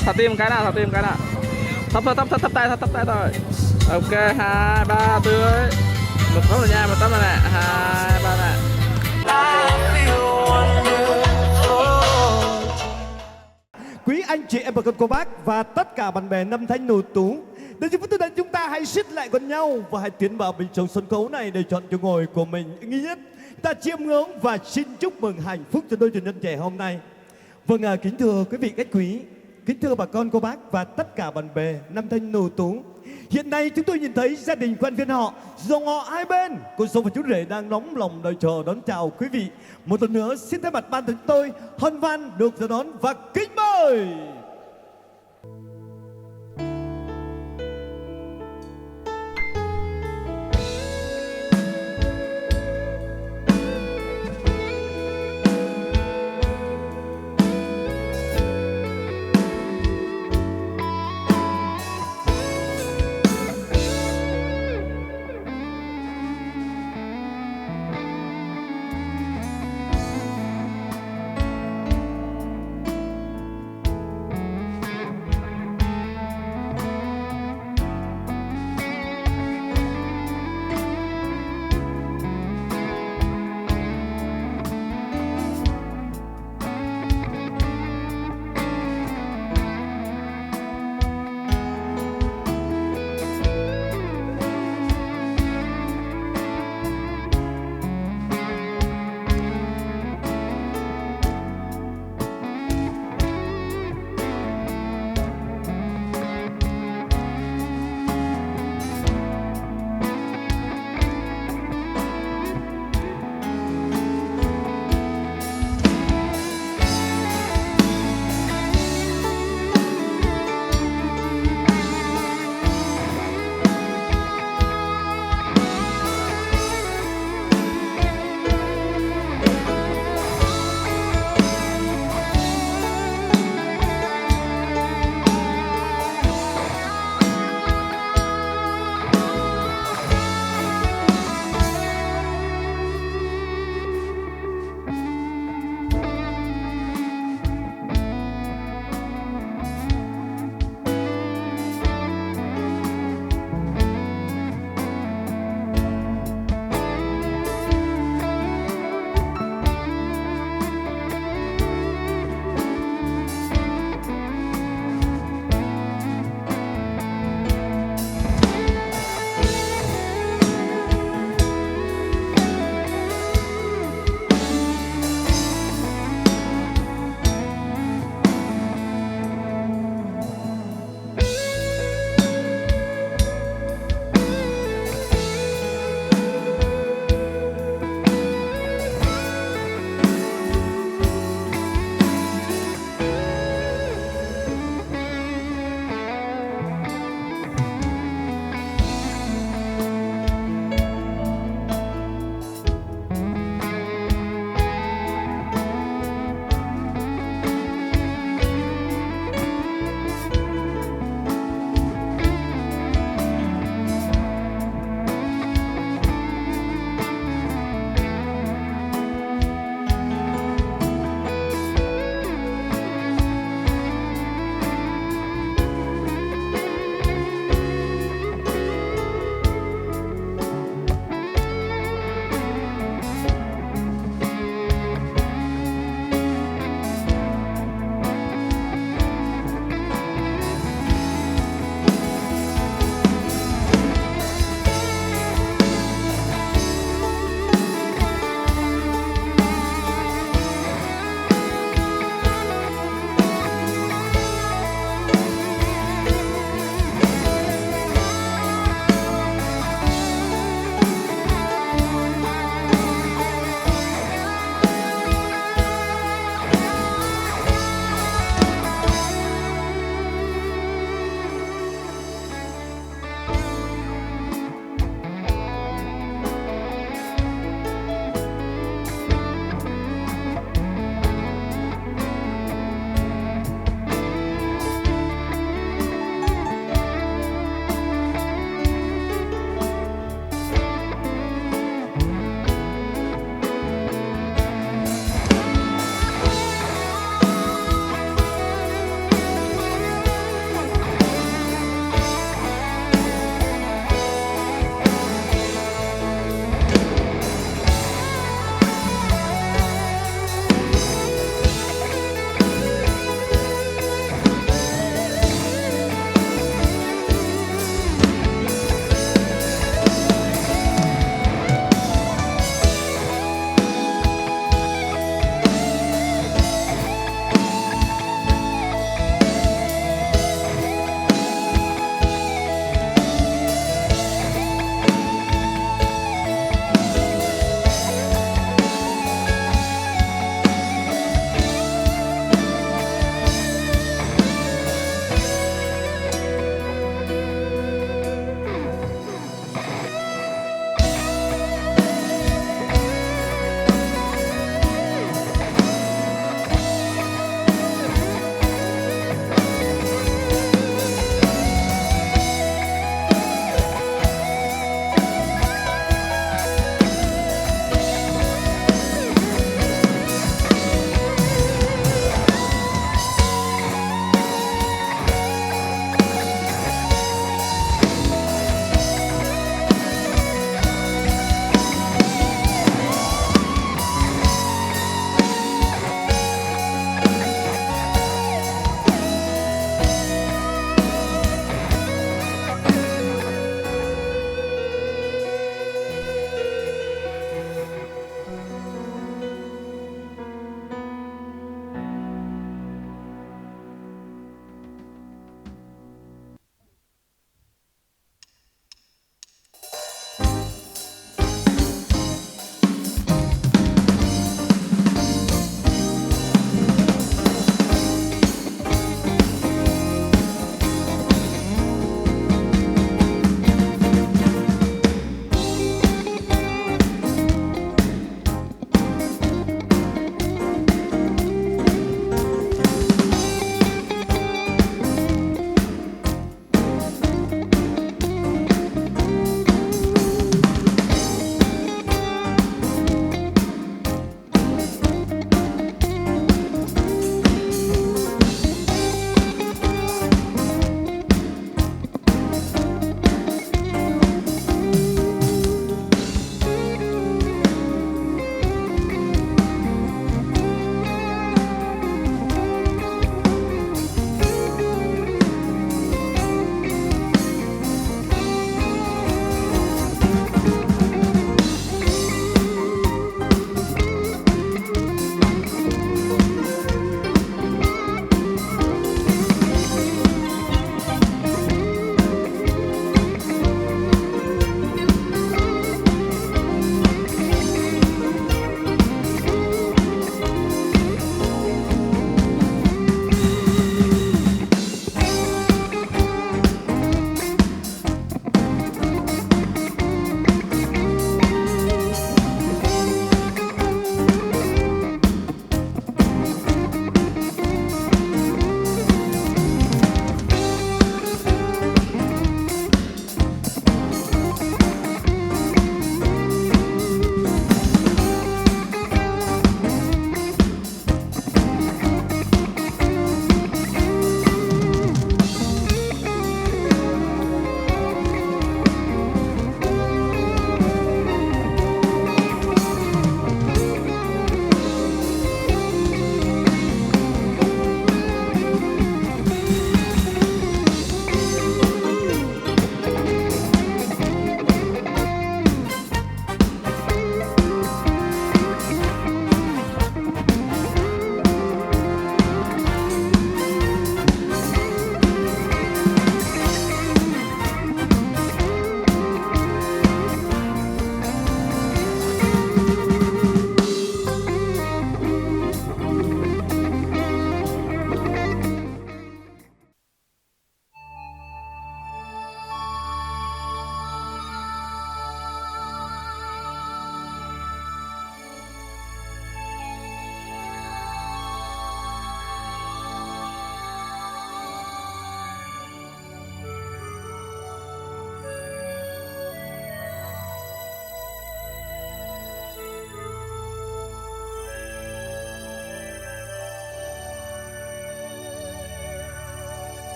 thả tim một cái nào, thả tim một cái nào. Thấp thôi, thấp tay thôi. Ok, 2, 3 tươi. Một tấm rồi nha, một tấm rồi nè. 2, 3 nè. Quý anh chị em và cô bác và tất cả bạn bè năm thanh nổi tú, đến giây phút tức chúng ta hãy siết lại gần nhau và hãy tiến vào bên trong sân khấu này để chọn chỗ ngồi của mình ý nghĩa nhất. Ta chiêm ngưỡng và xin chúc mừng hạnh phúc cho đôi tình nhân trẻ hôm nay. Vâng, kính thưa quý vị khách quý, kính thưa bà con cô bác và tất cả bạn bè năm thanh nổi tú. Hiện nay chúng tôi nhìn thấy gia đình quen viên họ, dòng họ hai bên, cô dâu và chú rể đang nóng lòng đợi chờ đón chào quý vị. Một lần nữa xin thay mặt ban chúng tôi hân hoan được chào đón và kính mời.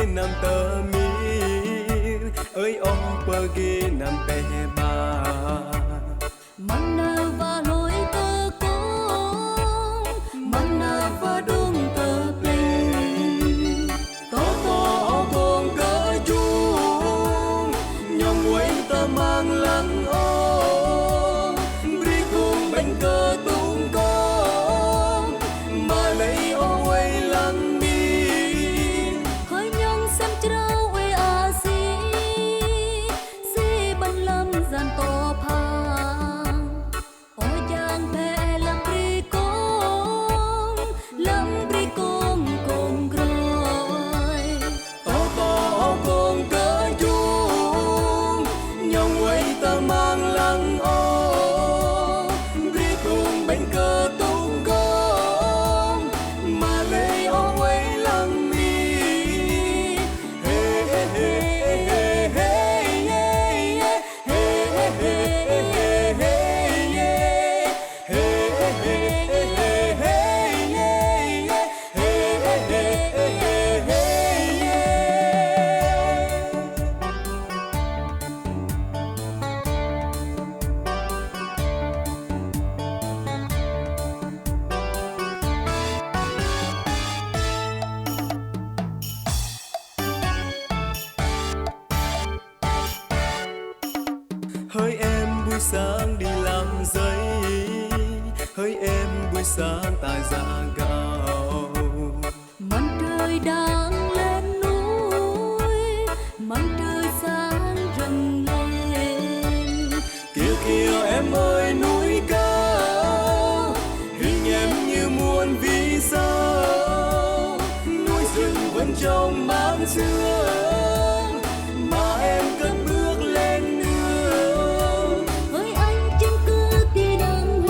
nam tơ mi ơi ông pergi nam peba mana và lối tơ con mana và đông tơ plei to to con cỡ chung nhong quay ta mang lăng ô bri cùng bánh cơ tung con mà lấy ô quay lăng mi hơi nhong xem trâu quê à si ban lâm gian to phang ôi giang pe lâm bri con cùng rồi to to con cỡ chung nhong quay ta mang lăng ô bri cùng bánh cơ tung con mà lấy ô quay lăng mi hey hey hey hey hey yeah hey hey hey hey hey yeah hey hey hey hey hey yeah hey hey hey hey hey yeah. Hỡi em buổi sáng đi làm giấy, hỡi em buổi sáng tại dạ gạo. mặt trời đang lên núi mặt trời sáng rừng lên Kia kia em ơi núi cao, hình em như muôn vì sao. Núi rừng vẫn trong máng sương, mà em cất bước lên nương. với anh chân cứ đi đang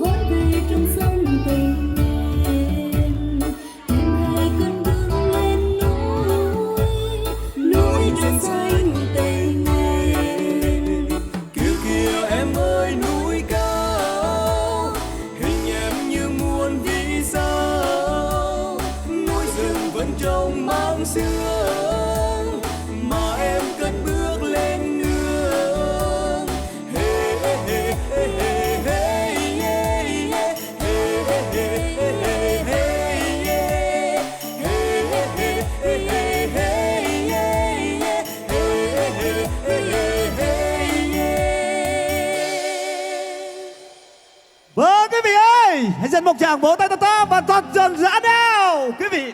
hôn về trong sân tình em hãy cất bước lên núi trên xanh tình em Kia kia em ơi núi cao, hình em như muôn vì sao. Núi rừng vẫn trong máng sương, mà em cất bước lên nương. Hey hey hey hey hey hey yeah. Hey hey hey hey hey yeah. Hey hey hey hey hey yeah. Hey hey hey hey yeah. Vâng quý vị ơi, hãy dành một tràng vỗ tay to và thật dần dã nào quý vị.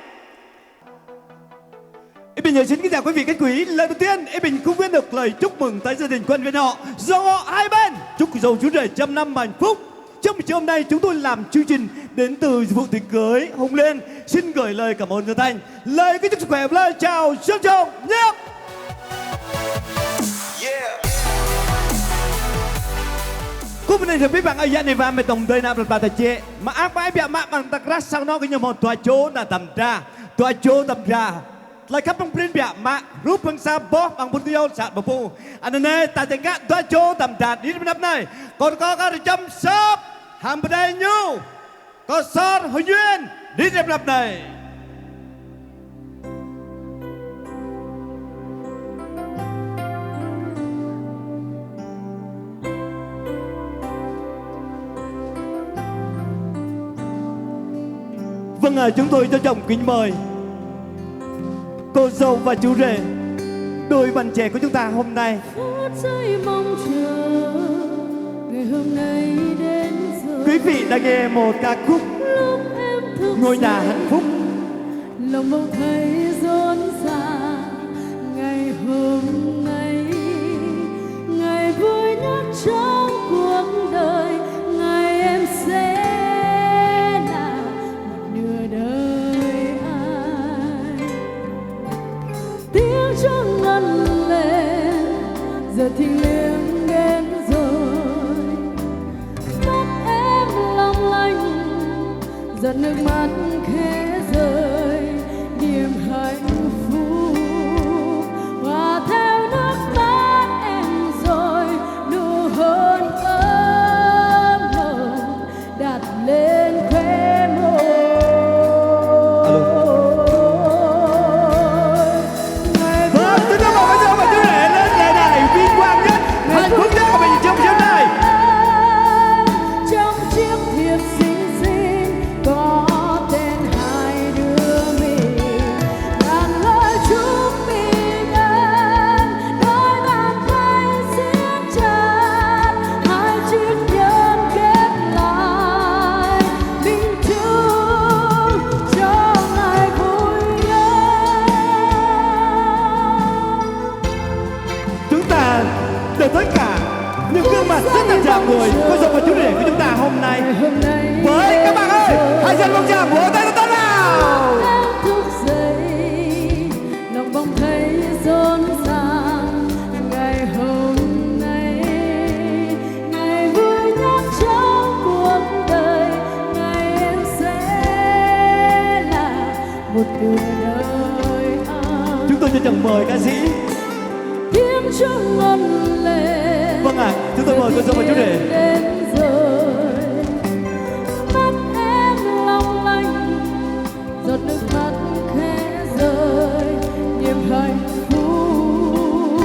Em Bình nhờ xin kính chào quý vị khách quý. Lời đầu tiên em Bình cũng viết được lời chúc mừng tới gia đình quân viên họ, dòng họ hai bên chúc dầu chú rể trăm năm hạnh phúc. Trong buổi trưa hôm nay chúng tôi làm chương trình đến từ dịch vụ tiệc cưới Hồng Liên xin gửi lời cảm ơn chân thành, lời kính chúc sức khỏe và lời chào trân trọng nhất. Khu vực này thì biết bạn ai này và mẹ tổng đời nào được bà ta chế mà ác bãi bịa mạ bằng tạc rát sang nó cái nhiều một tòa chỗ là tầm ra lại khắp trong print bịa mạ rút bằng xa bó bằng bút tiêu sạt bà phu anh này ta thành các tòa chỗ tầm ra đi năm này còn có các chăm sóc hàm bờ đây nhu có son hồi duyên đi năm này. Vâng, chúng tôi trân trọng kính mời cô dâu và chú rể, đôi bạn trẻ của chúng ta hôm nay. phút giây mong chờ ngày hôm nay đến rồi. Quý vị đã nghe một ca khúc Lúc em thức Ngôi nhà dậy, hạnh phúc. lòng bỗng thấy rộn ràng. Ngày hôm nay, ngày vui nhất trong cuộc đời, ngày em sẽ là một nửa đời ai. Tiếng chuông ngân lên, giờ thì liêng đến rồi. Mắt em long lanh, giọt nước mắt khẽ rơi. Niềm hạnh phúc hòa theo nước mắt em rồi. Nụ hôn ấm nồng đặt lên khóe môi. được tất cả những gương mặt rất là chạm người có dòng vào chủ đề của chúng ta hôm nay. Với các bạn ơi, hãy dành một tràng vỗ tay thật nào. Thức dậy lòng bỗng thấy rộn ràng ngày hôm nay, ngày vui nhất trong cuộc đời, ngày em sẽ là một người đời an. Chúng tôi xin trân mời ca sĩ. Tiếng chuông ngân lên. Vâng ạ, chúng tôi mời cô dâu vào chủ đề. Đến rồi mắt em long lanh, giọt nước mắt khẽ rơi, niềm hạnh phúc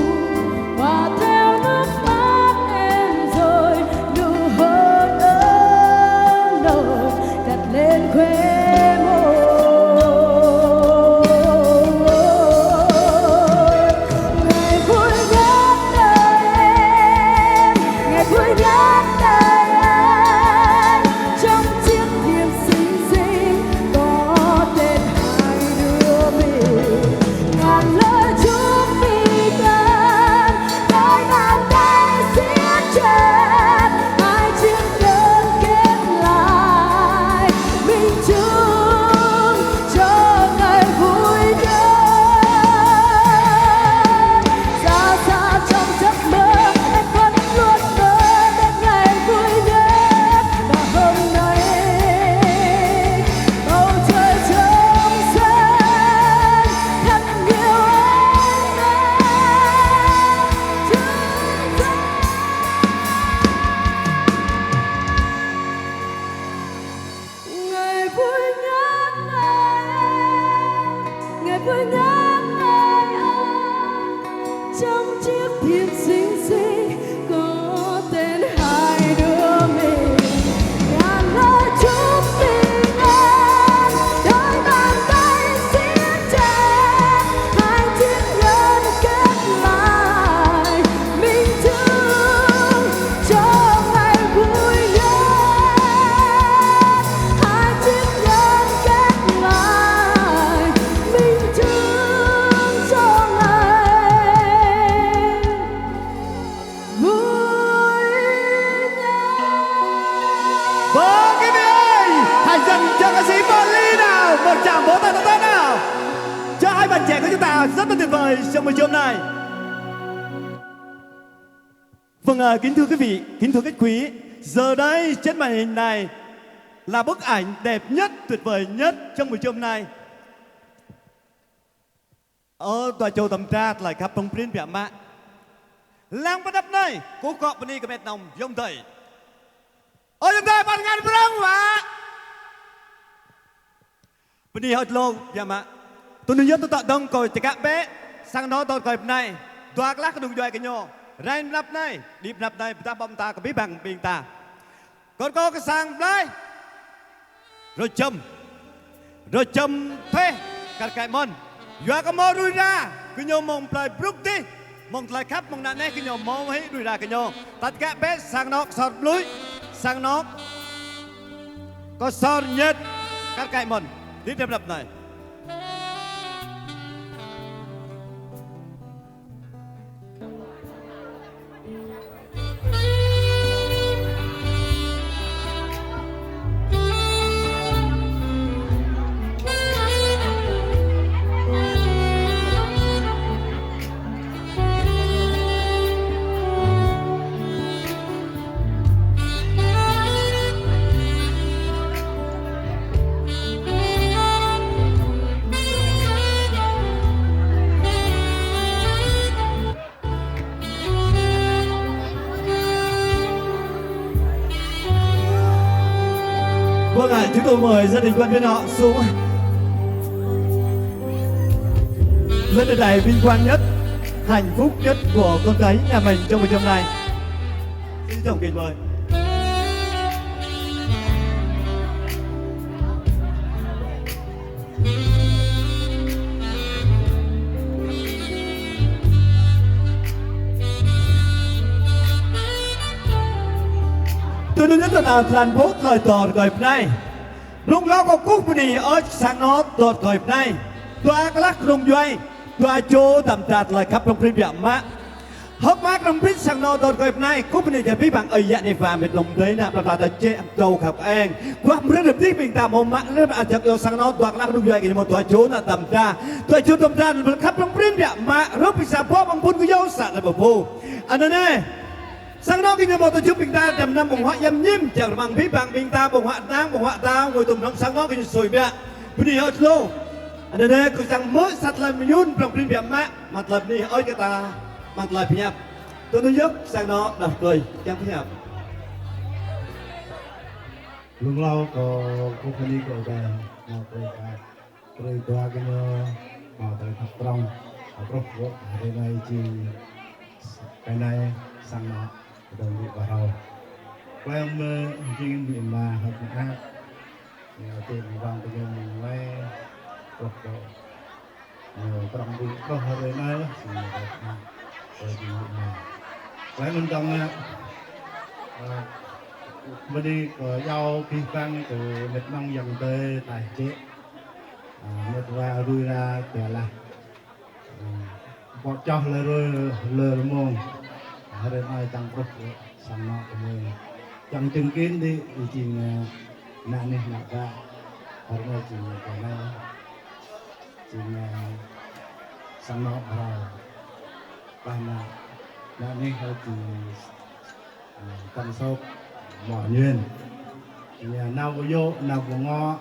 hòa theo nước mắt em rồi, nụ hôn ấm nồng đặt lên khóe môi. Ngày vui nhất đời em, ngày vui nhất đời anh, trong chiếc thiệp xinh xinh có tên hai đứa mình, ngàn lời chúc mi gần, đôi bàn tay siết chặt, hai chiếc đơn kết lại, mình chung cho ngày vui nhất. Xa xa trong giấc mơ em vẫn luôn mơ đến ngày vui nhất, và hôm nay bầu trời trong xanh thật nhiều ánh nắng chân thật. Ngày vui nhất đời em, ngày vui nhất đời anh, trong chiếc thiệp xinh xinh có tên hai đứa mình, ngàn lời chúc bình an, đôi bàn tay siết chặt, hai chiếc nhẫn kết lại, mình chung cho ngày vui nhất, hai chiếc nhẫn kết lại, mình chung cho ngày vui nhất. Vâng quý vị ơi, hãy dành cho ca sĩ Molly nào một tràng vỗ tay thật tốt nào cho hai bạn trẻ của chúng ta rất là tuyệt vời trong buổi chiều hôm nay. Vâng kính thưa quý vị, kính thưa khách quý, giờ đây trên màn hình này là bức ảnh đẹp nhất, tuyệt vời nhất trong buổi chiều hôm nay. Ở tòa chầu tầm tra lại khắp phong print bẻ mạ lang bắt đắp này cố cọ bên đi cái mệt nòng dông thầy ôi dông thầy bàn ngàn prang mà bên đi hơi lâu bẻ mạ tôi nhớ tôi tạo đông coi cả bé sang nó tôi coi này toa lắc đừng doài cái nhô rain nắp này đi nắp này ta bom ta có biết bằng bình ta còn có cái sang đây rồi châm thế cả cái mòn doa có mò đuôi ra cứ nhô mong play brook đi mong lại khắp mong nạn này cứ nhô mong hết đuôi ra cái nhô tất cả bé sang nó sọt lưới sang nó có sọt nhất các cái mòn đi đập này. Vâng ạ, chúng tôi mời gia đình quan bên họ xuống lên đài này vinh quang nhất, hạnh phúc nhất của con gái nhà mình trong buổi hôm nay. Xin trọng kính mời. Tôi nói rất là thành phố thời tọt gọi này lúc đó có cúc đi ở sang nó tọt gọi này toa lắc rung doay toa chỗ tầm trạt lại khắp trong phim giảm má hốc mát trong biết sang no đồn ngày hôm nay cúp nàyจะพี่บังเอยะในฟาร์มเป็นลมเลยนะประมาณแต่เจ๊โตขับเองความเรื่องที่เป็นตามมะเรื่องอาจจะเอาsang noตัวลักลูกใหญ่กันหมดตัวโจน่ะต่ำจ้าตัวโจต่ำจ้ามันขับลงปริ้นเนี่ยมารูปพิซาพ่อบางพุ่นก็ย่อสัตว์เลยบ่พูอันนั้นเนี่ยsang noกินหมดตัวชุบปิงตาจำนำบ่งหะยำยิ้มจากบังพี่บังปิงตาบ่งหะนางบ่งหะตาngồi tụmน้องsang noกินสวยเบี้ยวันนี้เอาโลอันนั้นเนี่ยคือsang mớiสัตว์เลยมันยุ่นปลงปริ้นแบบมะมาตบนี่อ้อยกระตามาตบพี่ยับtôi nói dốc sang nó đọc cười chẳng thích hợp lúc lâu có cô phân đi cổ về mà tôi qua cái mà tôi thật trong ở group của đây này chỉ cái này sang nó đồng bị vào đầu quay ông chỉ bị mà hợp tác tôi vang bây giờ mình quay group của trong bị có hợp đây này rồi thì mà quay bên trong nha bên đi có dao phi phăng từ Việt Nam dòng tới tài chế Việt và lui ra kẻ là bọn cho lời rồi lời mồm ở đây ai tăng cấp sang nọ của mình chẳng chứng kiến đi thì chỉ nạn này nọ ra ở đây chỉ cái này chỉ sang nọ rồi và nạn này hơi chỉ tăng sâu bỏ nhiên thì nào có vô nào có ngõ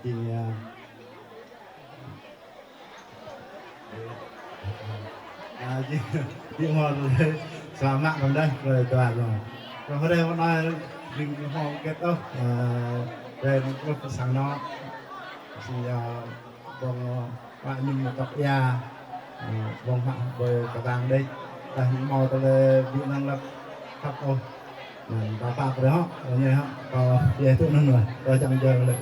thì chị ngồi rồi xóa mạng vào đây rồi toàn rồi ở đây bọn nói mình họ kết đâu đây nó có sáng nó thì bọn bạn mình một cặp ya bọn họ về cả vàng đây là màu tới bị năng lực khắp thôi bà bạc đó như đó có về tụi nó rồi rồi chẳng giờ lại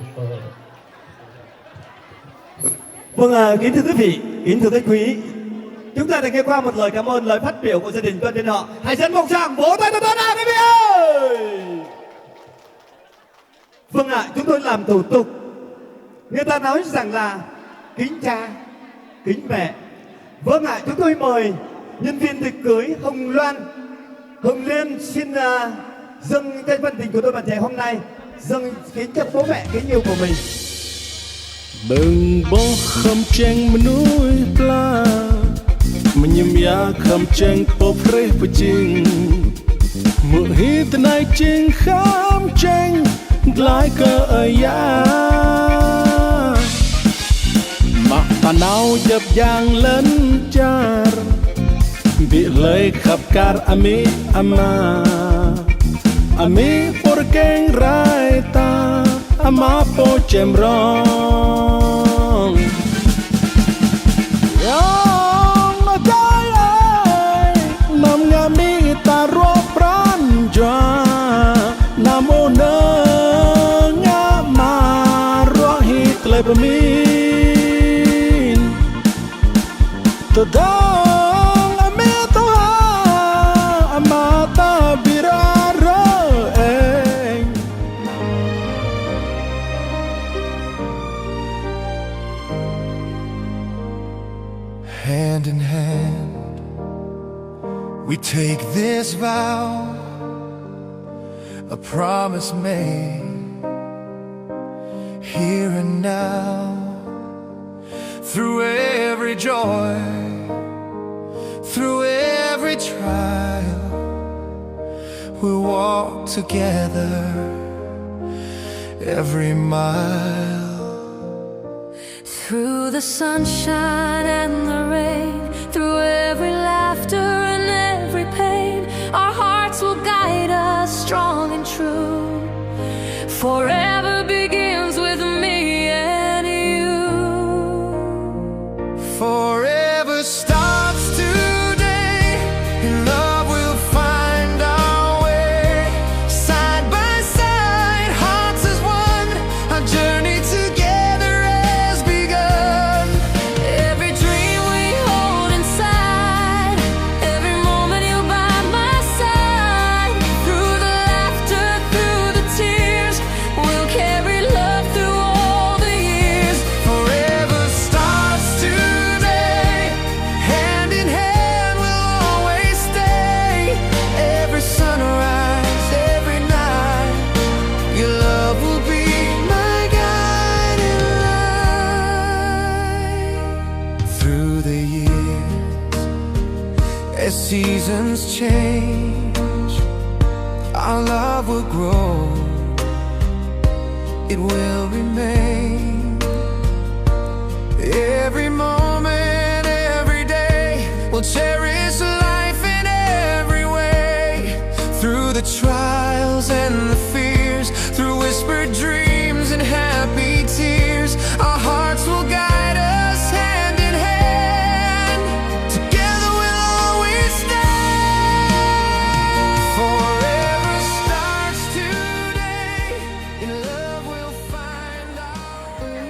vâng kính thưa quý vị kính thưa khách quý chúng ta đã nghe qua một lời cảm ơn lời phát biểu của gia đình Tuân Thiên Họ hãy dẫn một tràng vỗ tay thật nào quý vị ơi vâng ạ chúng tôi làm thủ tục người ta nói rằng là kính cha kính mẹ vâng ạ chúng tôi mời nhân viên tiệc cưới Hồng Liên xin dâng cái phần tình của đôi bạn trẻ hôm nay dâng kính cho bố mẹ kính yêu của mình. Đừng bỏ khăm chênh mà nuôi pla mà nhầm ya khăm chênh bỏ phê phê chinh mượn hít này chênh khám chênh lại cơ ở ya mặc ta nào dập dàng lên char bị lời khắp car ami ama ami porque raita ama po chemrong yang dai ai nam ngami ta ro pran jwa nam ona ngama ro hit le pamin to Hand in hand, we take this vow, a promise made here and now. Through every joy, through every trial, we'll walk together every mile. Through the sunshine and the rain, through every laughter and every pain, our hearts will guide us strong and true. Forever begins with me and you. Forever starts today, in love we'll find our way. Side by side, hearts as one, our journey together has begun. Every dream we hold seasons change, our love will grow, it will remain. Every moment, every day, we'll cherish life in every way. Through the trials and the fears, through whispered dreams and happy tears, our hearts will guide us hand in hand. Together we'll always stand. Forever starts today, in love we'll find our way.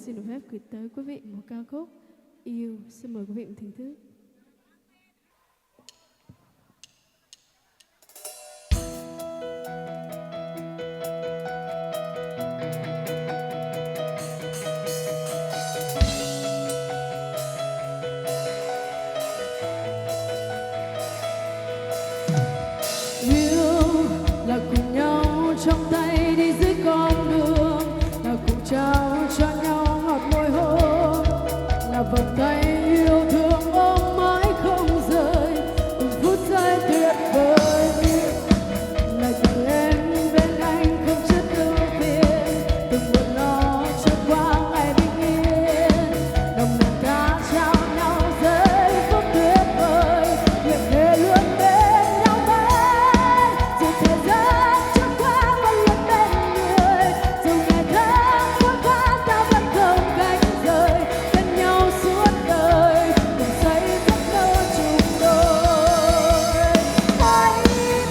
xin được phép gửi tới quý vị một ca khúc Yêu. Xin mời quý vị thưởng thức. Yêu là cùng nhau trong tay đi dưới con đường, là cùng trao cho nhau ngọt môi hôn, là vòng tay yêu thương ôm mãi không rời, từng phút giây tuyệt vời. Là cùng em bên anh không chút ưu phiền, từng buồn lo trôi qua ngày bình yên, đồng lòng ta trao nhau giây phút tuyệt vời, nguyện thề luôn bên nhau mãi. Dù thời gian trôi qua vẫn luôn bên người, dù ngày tháng trôi qua ta vẫn không cách rời, bên nhau suốt đời cùng xây giấc mơ chung đôi. Hãy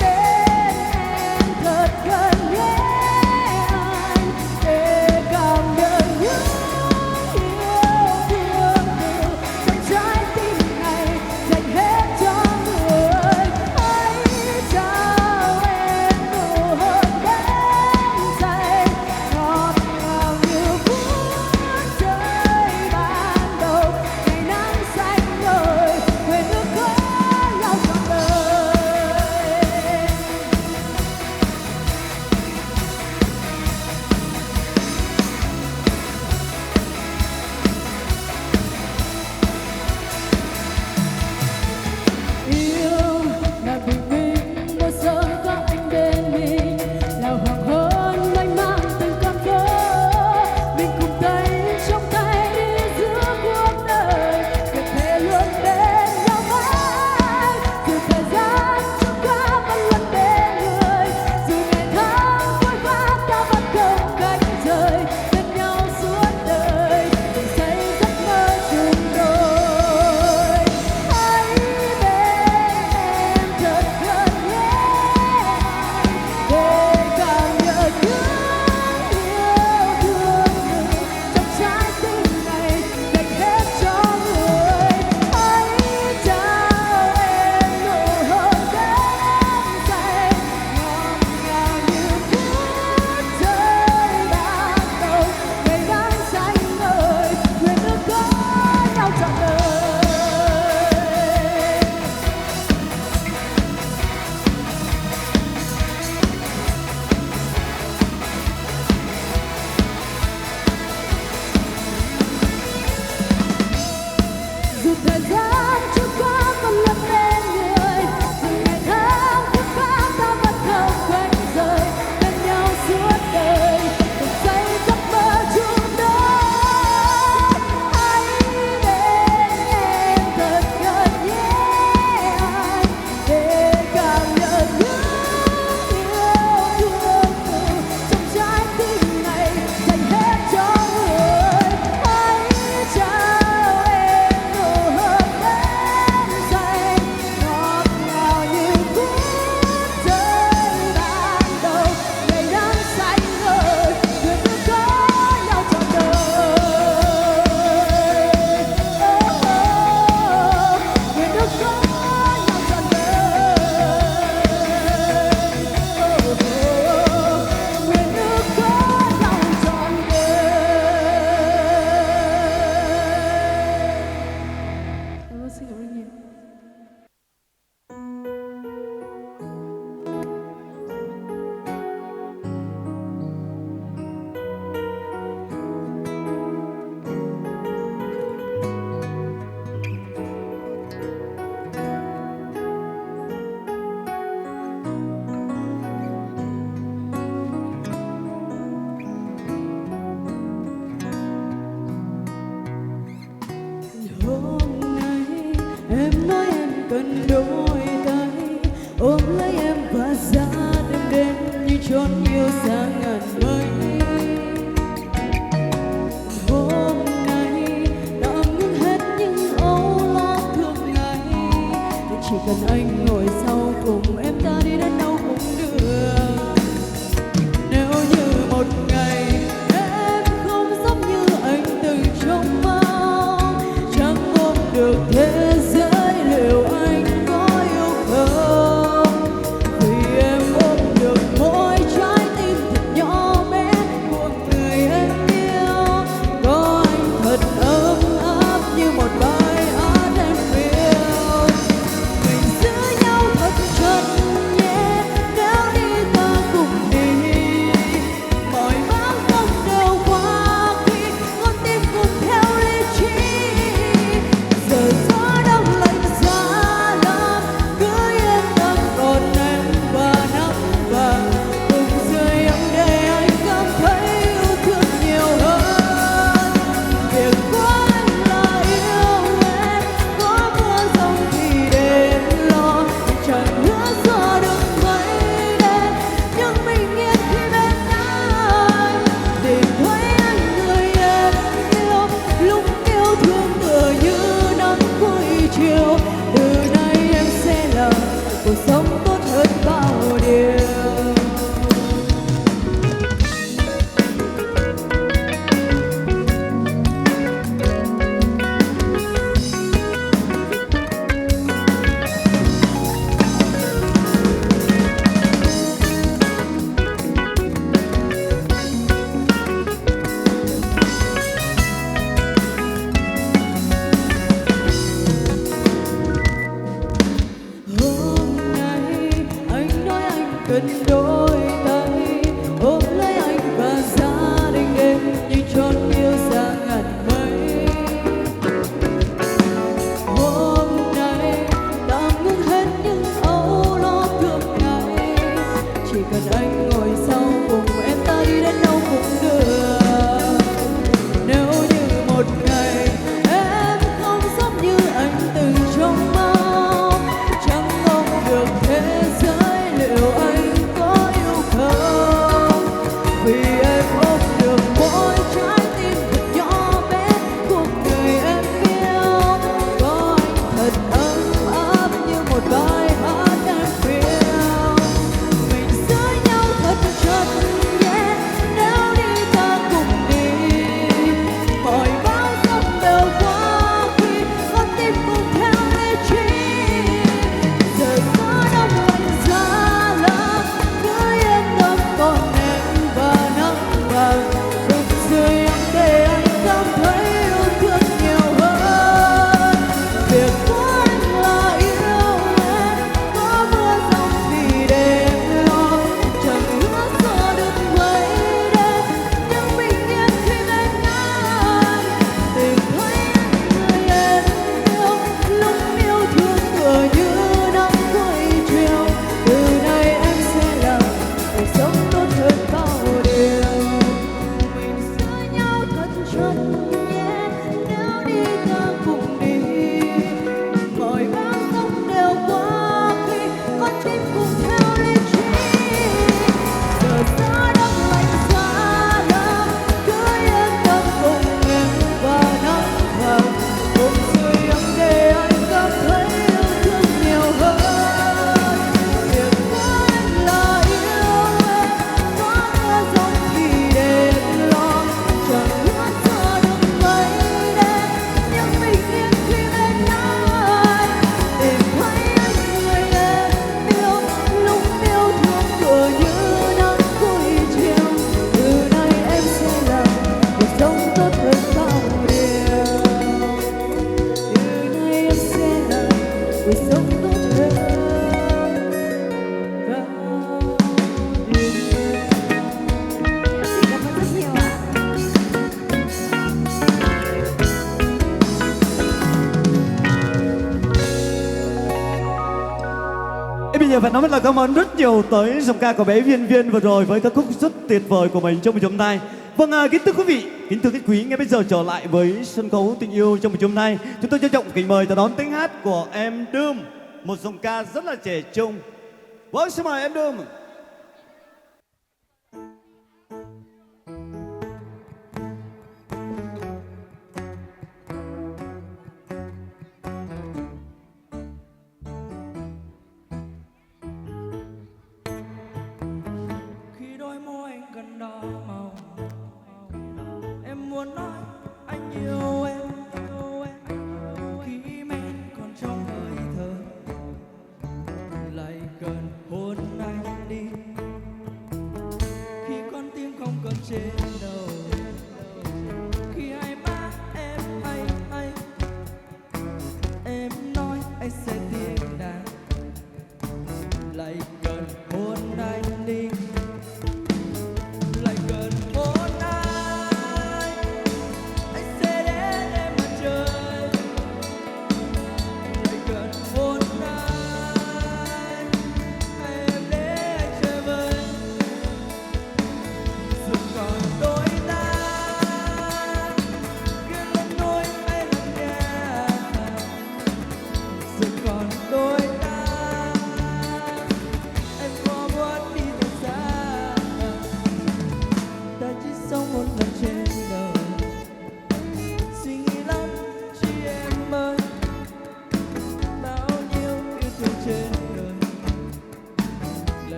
bên em thật gần nhé anh, để cảm nhận những yêu thương trong trái tim này dành hết cho người. Hãy trao em nụ hôn đắm say ngọt ngào như phút giây ban đầu, ngày nắng xanh ngời quên ước có nhau trọn đời. Yêu là bình minh mỗi sớm có anh bên mình, là hoàng hôn mênh mang từng con phố, mình cùng tay trong tay đi giữa cuộc đời, nguyện thề luôn bên nhau mãi. Dù thời gian trôi qua vẫn luôn bên người, dù ngày tháng trôi qua ta vẫn không cách rời, bên nhau suốt đời cùng xây giấc mơ chung đôi. Hãy bên em thật gần nhé anh, để cảm nhận những yêu thương trong trái tim này dành hết cho người. Hãy trao em nụ hôn đắm say ngọt ngào như phút giây ban đầu, ngày nắng xanh ngời nguyện ước có nhau trọn đời. Dù thời gian trôi qua vẫn luôn bên người, dù ngày tháng trôi qua ta vẫn không quên rời, bên nhau suốt đời cùng xây giấc mơ chung đôi. Hãy bên em thật gần nhé anh, để cảm nhận những yêu thương trong trái tim này dành hết cho người. Hãy trao em nụ hôn đắm say ngọt ngào như phút giây ban đầu, ngày nắng xanh ngời nguyện ước có nhau trọn đời. Nguyện ước có nhau trọn đời. Nguyện ước có nhau trọn đời. Xin cảm ơn nhiều. Hôm nay em nói em cần đôi tay ôm lấy em và ra đêm đến như chốn yêu xa ngàn mây. Hôm nay đã ngưng hết những âu lo thường ngày, chỉ cần anh ngồi sau cùng em ta đi đến đâu cũng được. Nếu như một ngày em không giống như anh từng được thế giới liệu anh có yêu không? Vì em ôm được mỗi trái tim thật nhỏ bé của người em yêu. Có anh thật ấm áp như một bài hát em yêu. Mình giữ nhau thật chặt nhé, nếu đi ta cùng đi. Mọi bão giông đều qua khi con tim cùng theo lý trí. Giờ gió đông lạnh giá lắm, cứ yên tâm còn em và nắng vàng cùng dưới ấm để anh cảm thấy yêu thương nhiều hơn. Việc của anh là yêu em, có mưa giông thì để lo, chẳng hứa gió được mấy đêm nhưng bình yên khi bên anh. Tìm thấy anh người em yêu, lúc yêu thương tựa như nắng cuối chiều. Từ nay em sẽ làm cuộc sống tốt hơn bao điều. Hôm nay anh nói anh cần đôi tay ôm lấy anh và gia đình em như chốn yêu xa ngàn mây. Hôm nay tạm ngưng hết những âu lo thường ngày, chỉ cần anh ngồi sau cùng em ta đi đến đâu cũng được. Nếu như một ngày em không giống như anh từng trông mong, chẳng mong được thế giới liệu anh có yêu không? Vì em ôm được mỗi trái tim thật nhỏ bé của người em yêu. Có anh thật ấm áp như một bài hát em yêu. Mình giữ nhau thật chặt nhé, nếu đi ta cùng đi. Mọi bão giông đều qua khi con tim cùng theo lý trí. Giờ gió đông lạnh giá lắm, cứ yên tâm còn em và nắng vàng cùng dưới ấm để anh cảm thấy yêu thương nhiều hơn. Việc của anh là yêu em, có mưa giông thì để em lo, chẳng hứa gió được mấy đêm nhưng bình yên khi bên anh. Tìm thấy anh người em yêu, lúc yêu thương tựa như nắng cuối chiều. Từ nay em sẽ làm cuộc sống tốt hơn bao điều. Mình giữ nhau thật chặt nhé, nếu đi ta cùng đi. Mọi bão giông đều qua khi con tim cùng theo lý trí. Giờ gió đông lạnh giá lắm, cứ yên tâm cùng em và nắng vàng cùng dưới ấm để anh cảm thấy yêu thương nhiều hơn. Việc của anh là yêu em, có mưa giông thì để em lo, chẳng hứa gió được mấy đêm nhưng bình yên khi bên anh. Tìm thấy anh người em yêu, lúc yêu thương tựa như nắng cuối chiều. Từ nay em sẽ làm cuộc sống tốt hơn bao điều. Từ nay em sẽ làm cuộc sống tốt hơn bao điều. Xin cảm ơn rất nhiều ạ. Bây giờ phải nói là cảm ơn rất nhiều tới giọng ca của bé Viên Viên vừa rồi với ca khúc rất tuyệt vời của mình trong buổi chiều hôm nay. Vâng, kính thưa quý vị, kính thưa khách quý, ngay bây giờ trở lại với sân khấu tình yêu trong buổi chiều hôm nay. Chúng tôi trân trọng kính mời ta đón tiếng hát của em Đơm, một giọng ca rất là trẻ trung. Vâng, xin mời em Đơm. Khi đôi môi anh gần đỏ màu, em muốn nói anh yêu em. Khi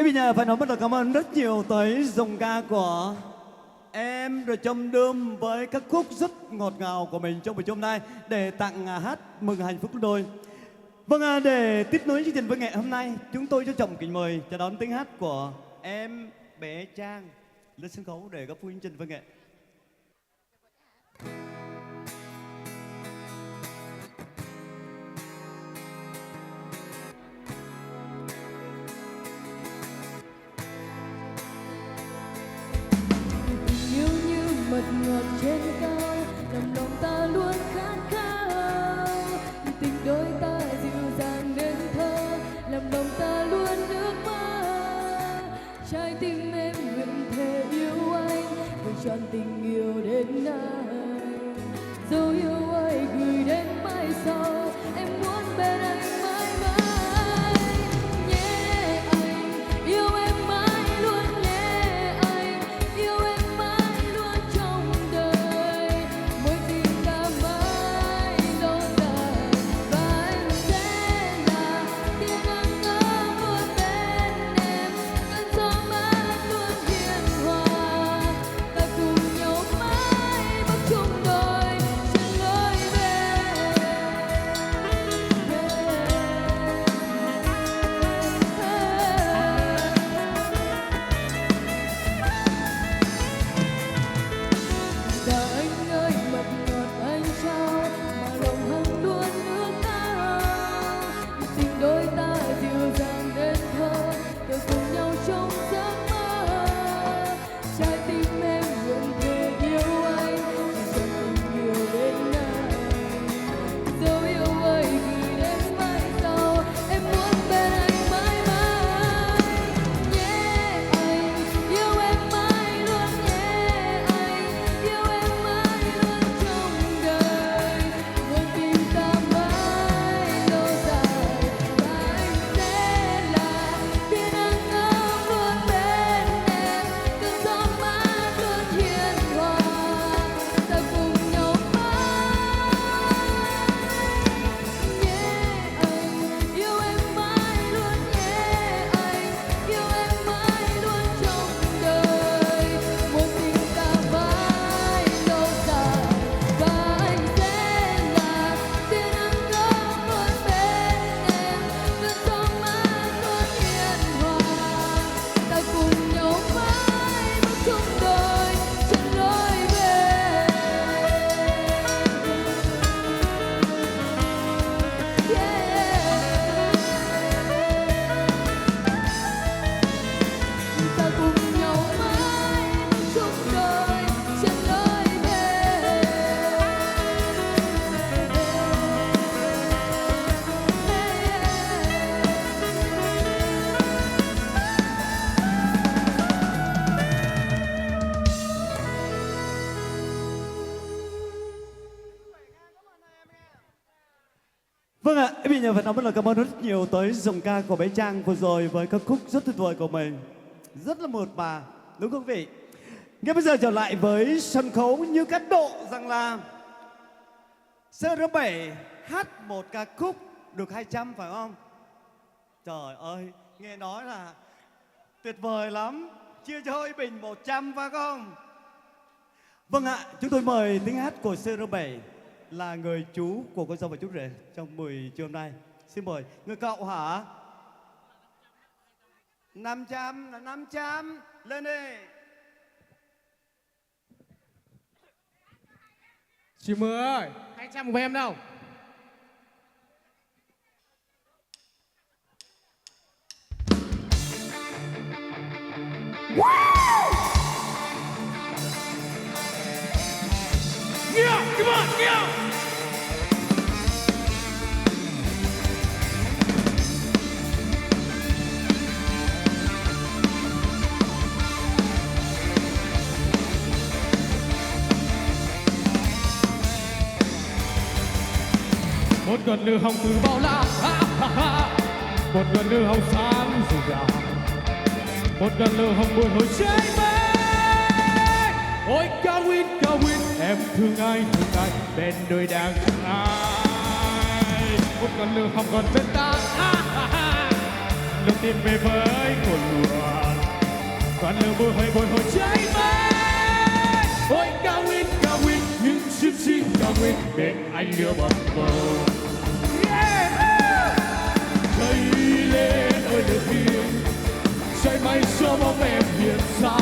Bây giờ phải nói rất là cảm ơn rất nhiều tới dòng ca của em rồi Trâm Đơm với các khúc rất ngọt ngào của mình trong buổi hôm nay để tặng hát mừng hạnh phúc đôi. Vâng, để tiếp nối chương trình với ngày hôm nay, chúng tôi trân trọng kính mời chào đón tiếng hát của em bé Trang lên sân khấu để góp vui chương trình với nghệ. Yêu như mật ngọt trên cao, làm lòng ta luôn khát khao. Tình đôi ta dịu dàng nên thơ, làm lòng ta luôn ước mơ. Trái tim em nguyện thề yêu anh, gửi trọn tình yêu đến anh. Dấu yêu ấy gửi đến mai sau, em muốn bên anh mãi mãi. Nhé anh, yêu em mãi luôn nhé anh, yêu em mãi luôn trong đời. Mối tình ta mãi lâu dài và anh sẽ là tia nắng ấm luôn bên em. Cơn gió mát luôn hiền hòa, ta cùng nhau mãi bước chung đôi trên lối về. Và anh ơi mật ngọt anh trao mà lòng hằng luôn ước ao. Tình đôi ta dịu dàng đến thơ, đều cùng nhau trong giấc mơ. Trái tim em nguyện thề yêu anh, chỉ dành tình yêu đến anh. Dấu yêu ấy gửi đến mai sau, em muốn bên anh mãi mãi. Nhé anh, yêu em mãi luôn nhé anh, yêu em mãi luôn trong đời. Mối tình ta mãi lâu dài và anh sẽ là tia nắng ấm luôn bên em. Cơn gió mát luôn hiền hòa, ta cùng nhau mãi. Nhé anh, yêu em mãi luôn nhé anh, yêu em mãi luôn trong đời. Mối tình ta mãi lâu dài và anh sẽ là tia nắng ấm luôn bên em. Cơn gió mát luôn hiền hòa, ta cùng nhau mãi bước chung đôi trên lối về. Ta cùng nhau mãi bước chung đôi trên lối Vâng ạ, bây giờ phải nói rất là cảm ơn rất nhiều tới dòng ca của bé Trang vừa rồi với các khúc rất tuyệt vời của mình. Rất là mượt mà, đúng không quý vị? Ngay bây giờ trở lại với sân khấu như các độ rằng là CR7 hát một ca khúc được 200 phải không? Trời ơi, nghe nói là tuyệt vời lắm. Chia cho Hội Bình 100 phải không? Vâng ạ, chúng tôi mời tiếng hát của CR7 là người chú của con dâu và chú rể trong buổi trưa hôm nay. Xin mời người cậu hả? 500 là 500, lên đi. Chị Mưa ơi, 200 của em đâu? Yeah, come on, yeah. Một gần lửa hồng từ bao la, một gần lửa hồng sáng dịu dàng, một gần lửa hồng buồn hồi trái mây. Ôi cao win, em thương ai bên đôi đang ai. Một gần lửa hồng còn bên ta, lửa tìm về với cội nguồn, còn lửa bồi hồi cháy mãi. Ôi cao nguyên những chiến sĩ cao nguyên bên anh lửa bập bùng. Cháy lên ơi lửa thiên, cháy mãi cho bóng em hiện ra.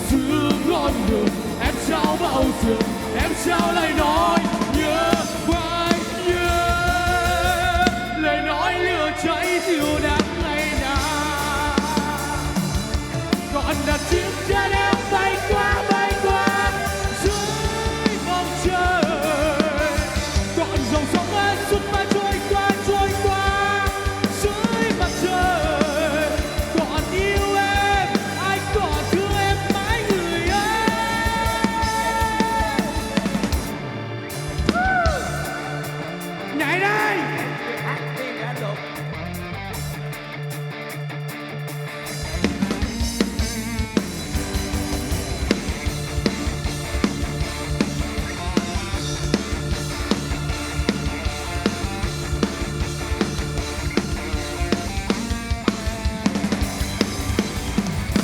Giữ ngọn lửa em trao bao giờ, em trao lời nói nhớ mãi nhớ, lời nói lửa cháy dịu đắng ngày nào. Còn đặt chiếc chân em bay qua dưới vòng trời, còn dòng sóng ấy suốt mãi trôi qua dưới mặt trời. Còn yêu em, ai còn thương em mãi người ơi. Nhảy đây.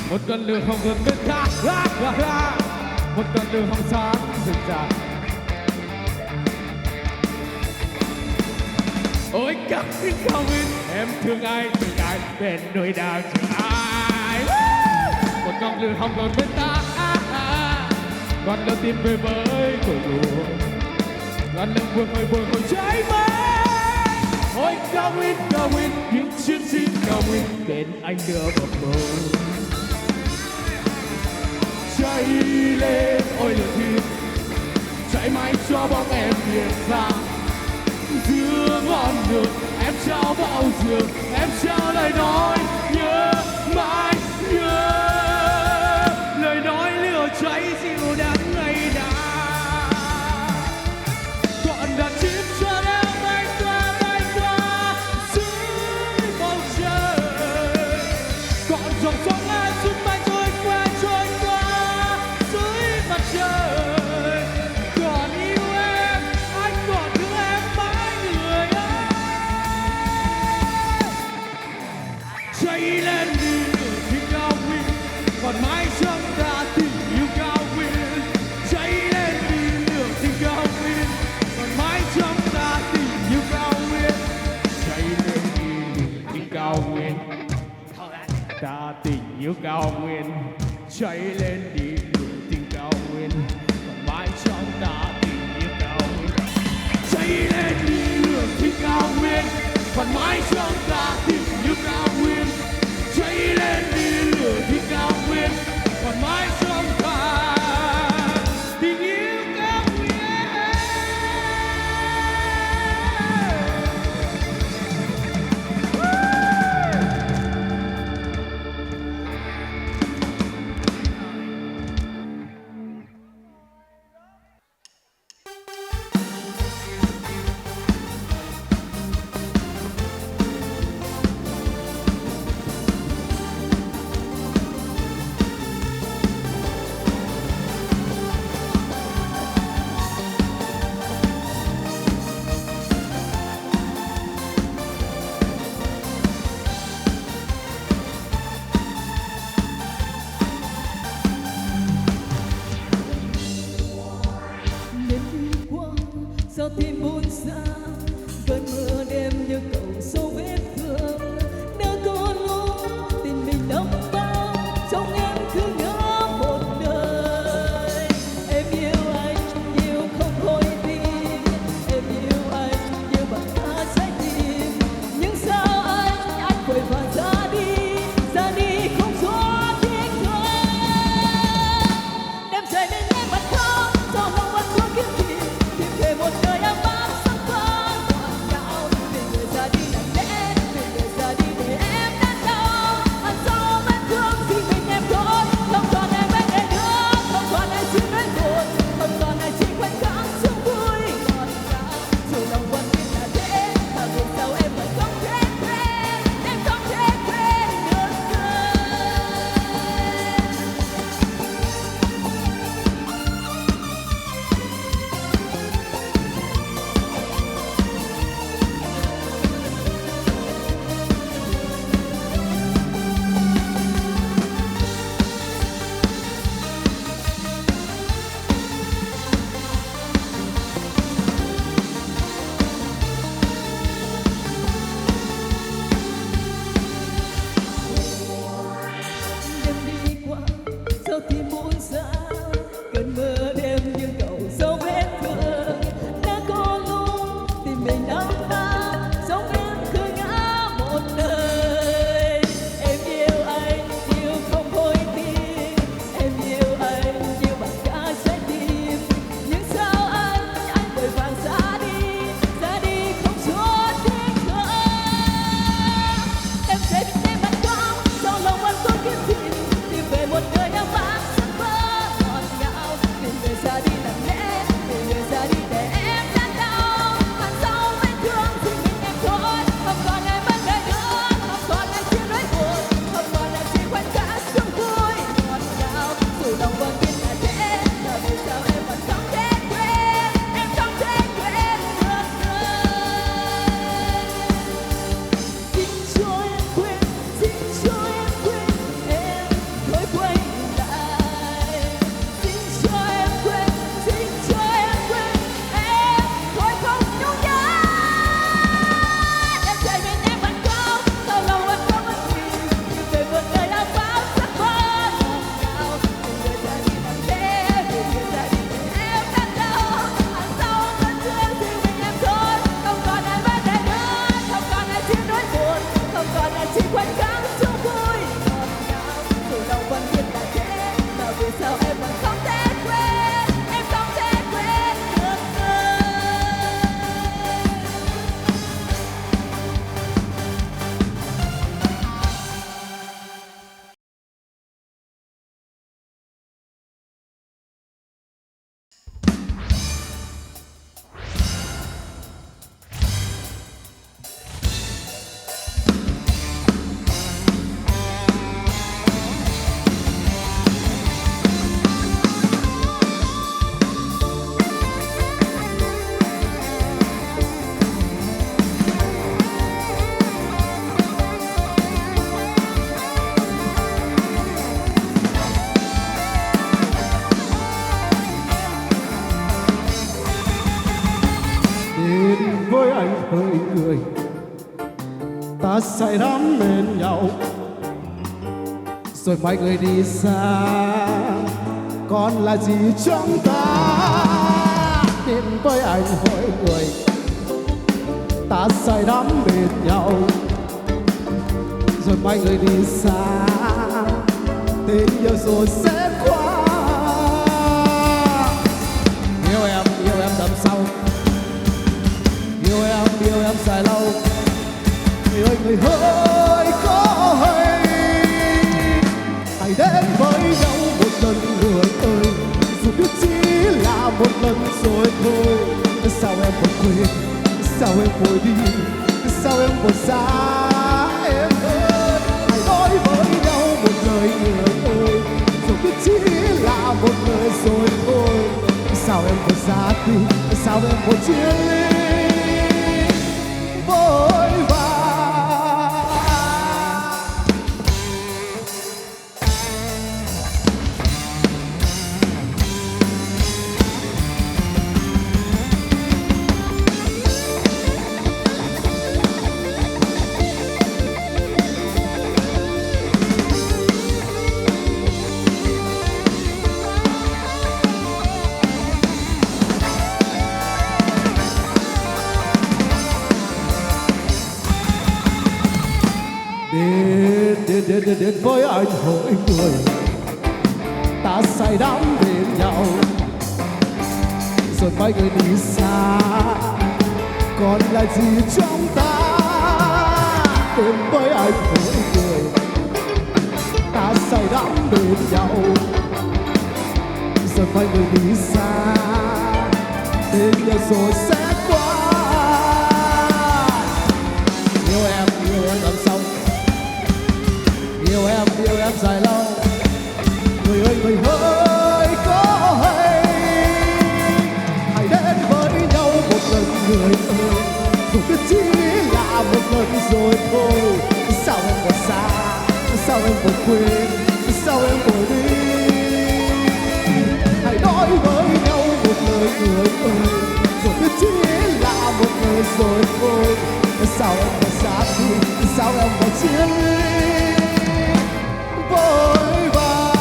Một con lửa hồng gần bên ta, một con lửa hồng sáng rực rỡ. Ôi cao nguyên em thương ai bên nỗi đau chờ ai. Một con lửa hồng gần bên ta, con lửa tìm về với cội nguồn, con lửa bồi hồi cháy mãi. Ôi cao nguyên những chiến sĩ cao nguyên bên anh lửa bập bùng. Cháy lên ôi lửa thiên, cháy mãi cho bóng em hiện ra. Giữa ngọn lửa em trao bao giờ, em trao lời nói nhớ mãi nhớ, lời nói lửa cháy dịu đắng ngày nào. Còn đặt chiếc chân em bay qua dưới bầu trời, còn dòng sóng ai suốt mãi trôi qua dưới mặt trời. Còn yêu em, anh còn thương em mãi người ơi. Cháy lên đi lửa thiên cao nguyên, còn mãi trong ta tình yêu cao nguyên. Cháy lên đi lửa thiên cao nguyên, còn mãi trong ta tình yêu cao nguyên. Cháy lên đi lửa thiên cao nguyên, ta tình yêu cao nguyên. Cháy lên đi lửa thiên cao nguyên, còn mãi trong ta tình yêu cao nguyên. Cháy lên đi lửa thiên cao nguyên, còn mãi trong ta tình yêu cao nguyên. Cháy lên đi lửa thiên cao nguyên, còn mãi trong ta tình yêu cao nguyên. ta say đắm bên nhau rồi mọi người đi xa, còn là gì trong ta đến với anh hỏi người, ta say đắm bên nhau rồi mọi người đi xa, tình yêu rồi sẽ qua. Yêu em đậm sâu, yêu em dài lâu, người ơi người hỡi có hay hãy đến với nhau một lần người ơi, dù biết chỉ là một lần rồi thôi. Sao em vẫn quên, sao em vội đi, sao em vội xa em ơi. Hãy nói với nhau một lời người ơi, dù biết chỉ là một lời rồi thôi. Sao em vội xa đi, sao em vội chia ly vội vàng. Đến với anh hỏi người, ta say đắm bên nhau rồi mấy người đi xa, còn là gì trong ta. Đến với anh hỏi người, ta say đắm bên nhau rồi mấy người đi xa, tình yêu rồi sẽ qua. Yêu em làm sao, yêu em dài lâu, người ơi người hỡi có hay hãy đến với nhau một lần người ơi, dù biết chỉ là một lần rồi thôi. Sao em còn xa, sao em còn quên, sao em vội đi. Hãy nói với nhau một lời người ơi, dù biết chỉ là một lời rồi thôi. Sao em còn xa đi, sao em còn chia ly vội vàng.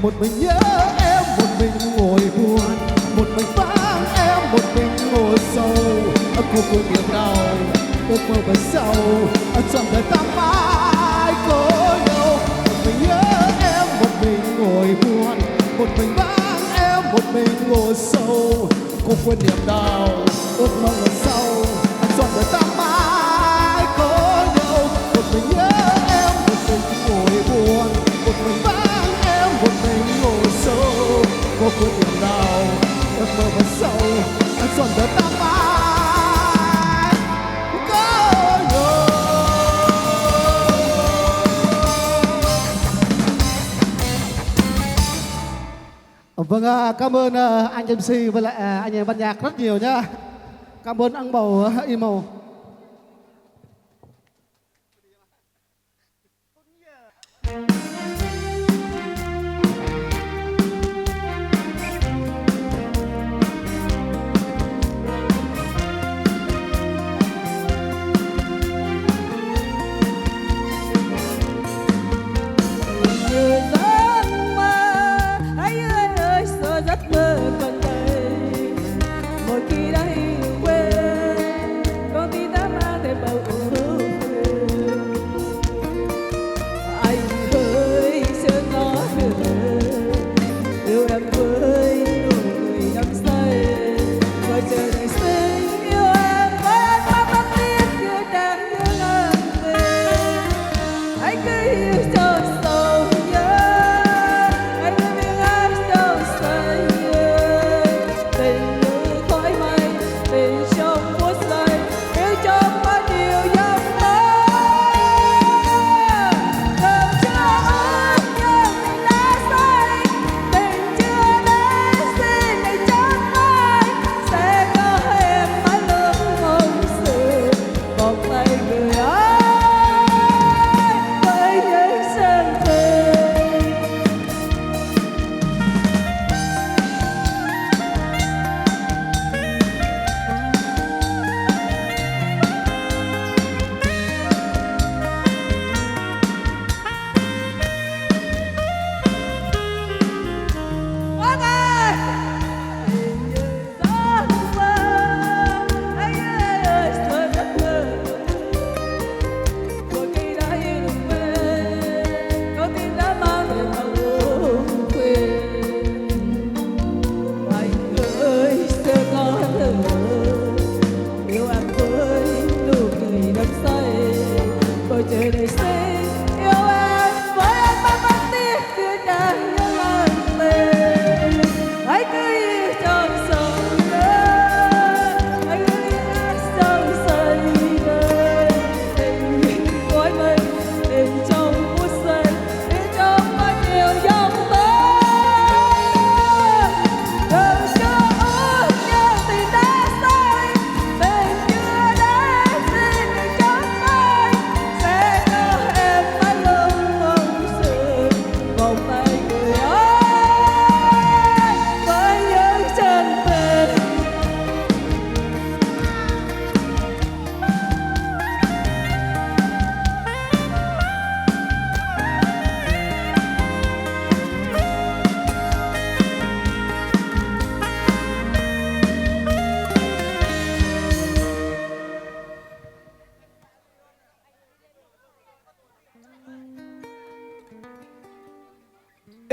Một mình nhớ em, một mình ngồi buồn, một mình vắng em, một mình ngồi sâu. Cô buồn niềm đau, ước mơ về sau, trong đời ta mãi có nhau. Một mình nhớ em, một mình ngồi buồn, một mình vắng em, một mình ngồi sâu. Cô quên niềm đau, ước mơ về sau, trong đời ta mãi có nhau. Một mình nhớ em, một mình ngồi buồn, một mình vắng em, một mình ngồi sâu. Cô quên niềm đau, ước mơ về sau, trong đời ta mãi có nhau. Vâng, cảm ơn anh MC và lại anh em ban nhạc rất nhiều nhá. Cảm ơn anh Bầu Imo.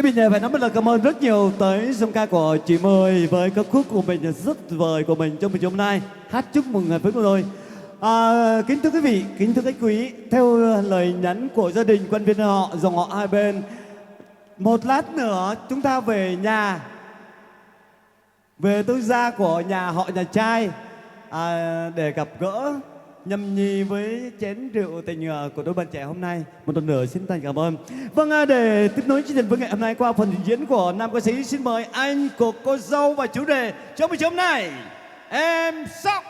Bây giờ phải nói một lời cảm ơn rất nhiều tới giọng ca của chị Mười với ca khúc của mình rất tuyệt vời của mình trong buổi chiều hôm nay. Hát chúc mừng ngày với của tôi. Kính thưa quý vị, kính thưa khách quý, theo lời nhắn của gia đình quan viên họ, dòng họ hai bên, một lát nữa chúng ta về nhà, về tư gia của nhà họ nhà trai để gặp gỡ nhâm nhi với chén rượu tình của đôi bạn trẻ hôm nay. Một lần nữa xin thành cảm ơn. Vâng, để tiếp nối chương trình với ngày hôm nay qua phần trình diễn của nam ca sĩ, xin mời anh của cô dâu và chủ đề trong buổi chiều hôm nay, Em Sóc.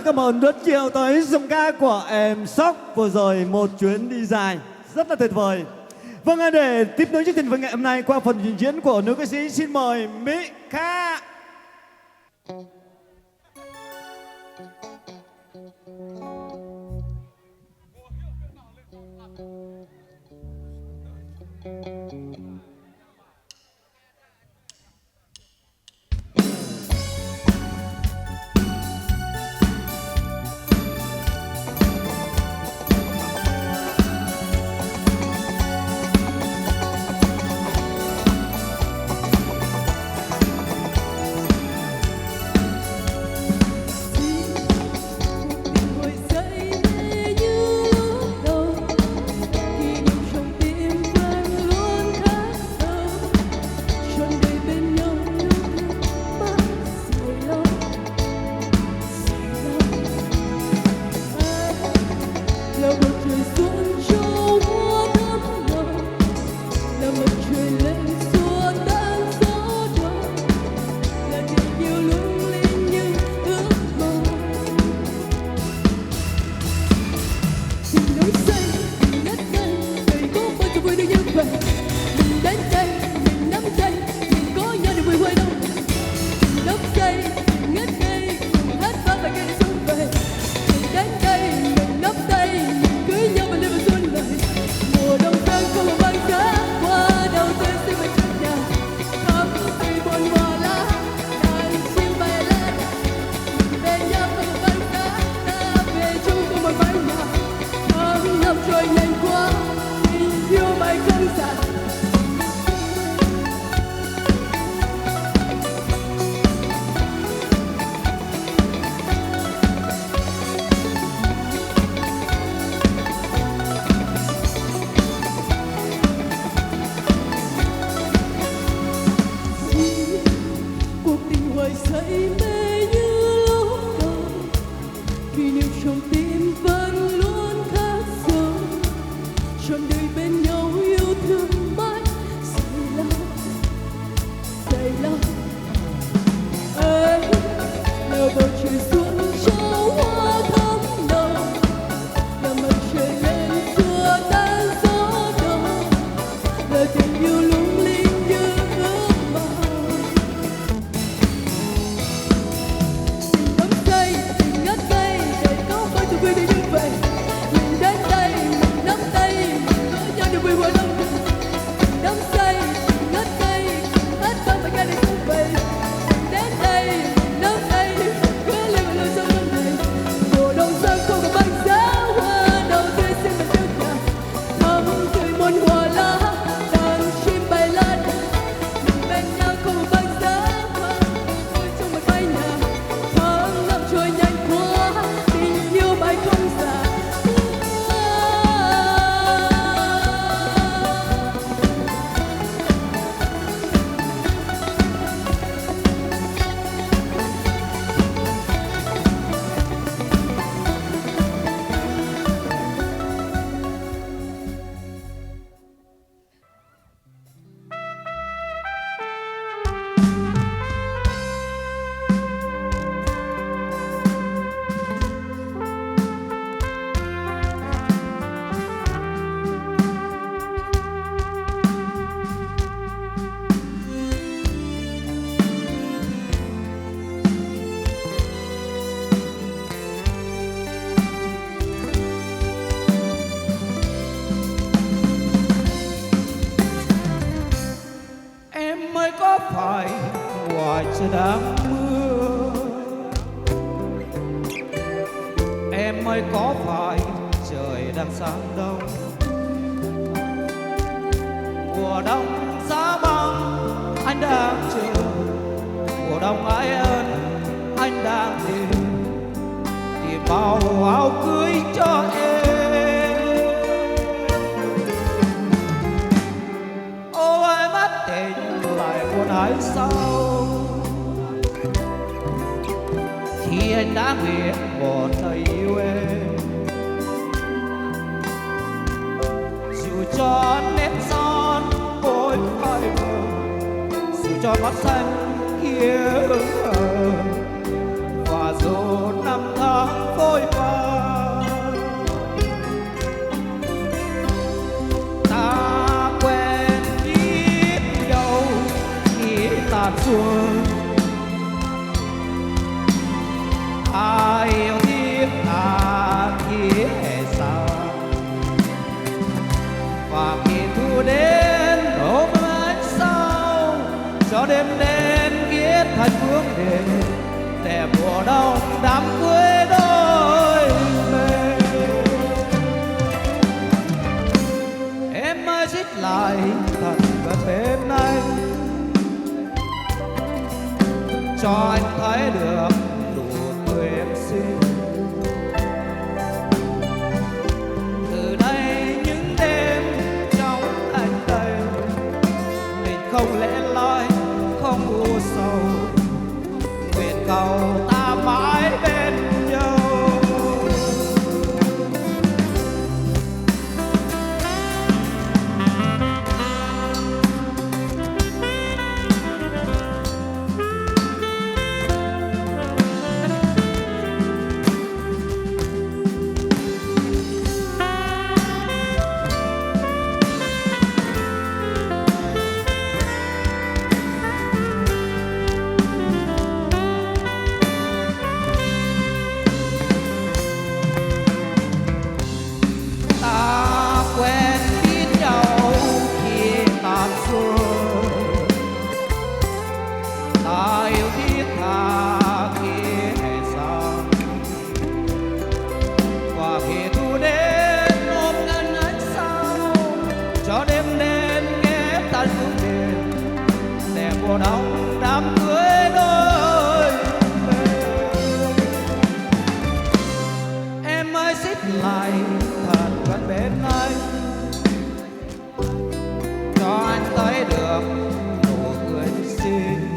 Cảm ơn rất nhiều tới giọng ca của Em Sóc vừa rồi, một chuyến đi dài rất là tuyệt vời. Vâng, để tiếp nối chương trình với ngày hôm nay qua phần trình diễn của nữ ca sĩ, xin mời Mỹ Kha. có phải ngoài trời đang mưa, em ơi có phải trời đang sáng đông. Mùa đông giá băng anh đang chờ, mùa đông ái ân anh đang tìm bao áo cưới cho em. Ôi mắt tình lại buồn hay sao, khi anh đã biết một thời yêu em. Dù cho nét son môi phai mờ, dù cho mắt xanh kia hững hờ, và dù năm tháng phôi pha, ta quen biết nhau khi tàn xuân. Ai yêu tiếc ta khi hè xa, và khi thu đến ôm ánh sao, cho đêm đến viết thành bước đêm để mùa đông đám cưới đôi bên. Em ơi xích lại thật gần bên anh, cho anh thấy được nụ cười em xinh. Từ đây những đêm trong anh đây, mình không lẽ loi không u sầu, nguyện cầu ta mãi bên nhau. Mùa đông đám cưới đôi bên. Em ơi xích lại thật gần bên anh, cho anh thấy được nụ cười xinh.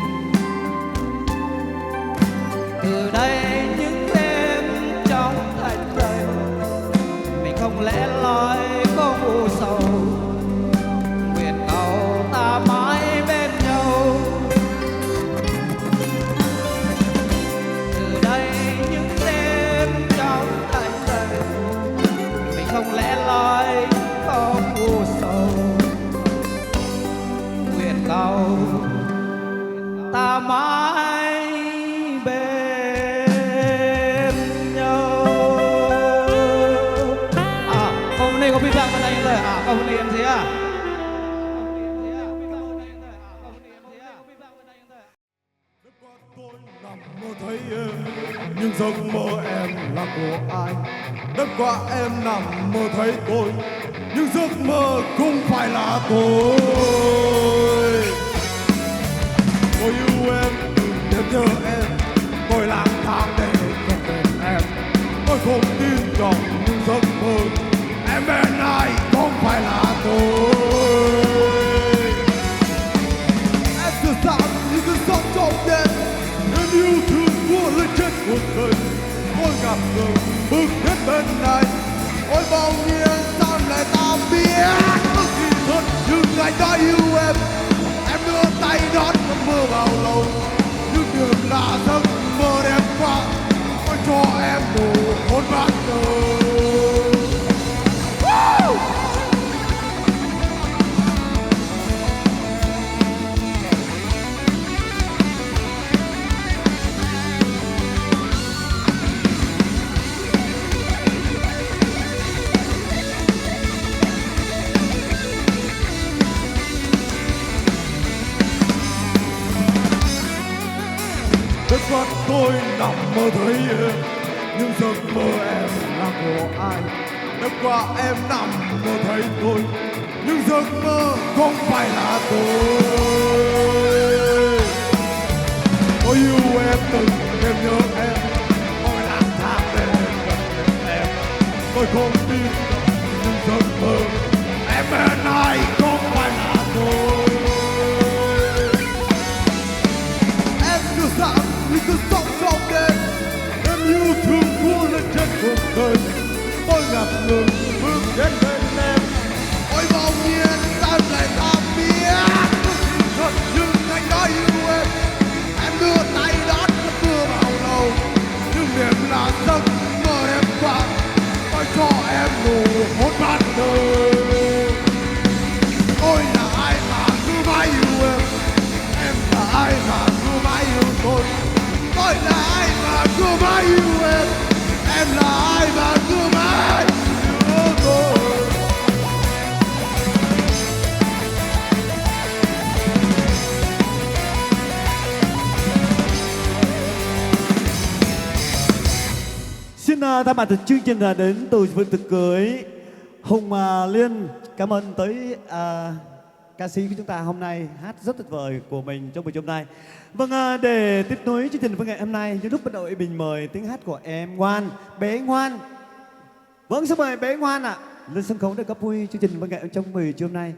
Từ đây những đêm trong thành đầy, mình không lẽ loi không u sầu, nguyện cầu ta mãi bên nhau. Từ đây những đêm trong thành đầy, mình không lẽ loi không u sầu, nguyện cầu ta mãi bên nhau. Hôm nay có biết rằng bên đây rồi hôm nay em thế Mơ thấy em, nhưng giấc mơ em là của ai? Đêm qua em nằm mơ thấy tôi, nhưng giấc mơ không phải là tôi. Tôi yêu em, đêm nhớ em, tôi lang thang để gặp bên em. Tôi không tin trong những giấc mơ, em bên ai không phải là tôi. Em từ xa như cơn sóng trong đêm, em yêu thương của lên trên cuộc đời. Tôi gặp người bước đến bên này, ôi bao nhiêu sao lại ta biết. Ước gì thật nhưng anh đã yêu em đưa tay đón cơn mưa vào lâu. Nhưng đường là giấc mơ đẹp quá, ôi cho em nụ hôn ban đầu. Đêm qua tôi nằm mơ thấy em, nhưng giấc mơ em là của ai? Đêm qua em nằm mơ thấy tôi, nhưng giấc mơ không phải là tôi. Tôi yêu em từng đêm nhớ em, mỗi lang thang để gần em. Tôi không tin nhưng giấc mơ em bên ai không phải là tôi. Em đưa rằng vì cứ sống trong đêm, em yêu thương vua lên trên cuộc đời. Tôi ngập ngừng bước đến bên em, ôi bỗng nhiên sao lại ta biết thật nhưng anh nói yêu em. Em đưa tay đón mưa vào đầu, nhưng niềm là giấc mơ đêm qua. Tôi cho em ngủ một ban đời. Tôi là ai mà cứ mãi yêu em là ai mà cứ mãi yêu tôi. Tôi là ai mà cứ mãi yêu em là ai mà cứ mãi yêu tôi. Xin thay mặt chương trình đến từ vườn tiệc cưới Hùng Liên cảm ơn tới ca sĩ của chúng ta hôm nay hát rất tuyệt vời của mình trong buổi chiều hôm nay. Vâng, để tiếp nối chương trình với ngày hôm nay, những lúc bắt đầu mình mời tiếng hát của em Ngoan, bé Ngoan. Vâng, xin mời bé Ngoan ạ lên sân khấu để góp vui chương trình với ngày trong buổi chiều hôm nay.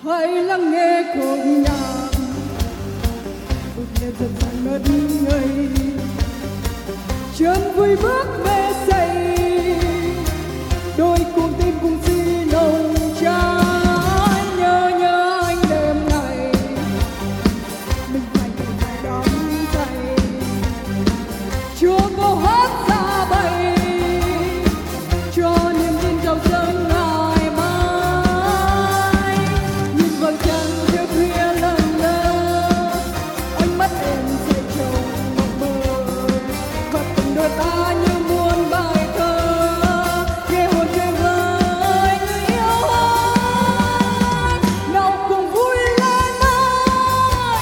Hãy lắng nghe cùng nhạc bước lên dần dần ngất ngây, chân vui bước mê say, đôi cùng tim cùng si nồng cháy. Nhớ anh đêm này, mình phải đắm say, chúa câu hát ra bay cho niềm tin trào dâng. Ta như muôn bài thơ nghe hồn chơi với người yêu anh. Nào cùng vui lên ơi,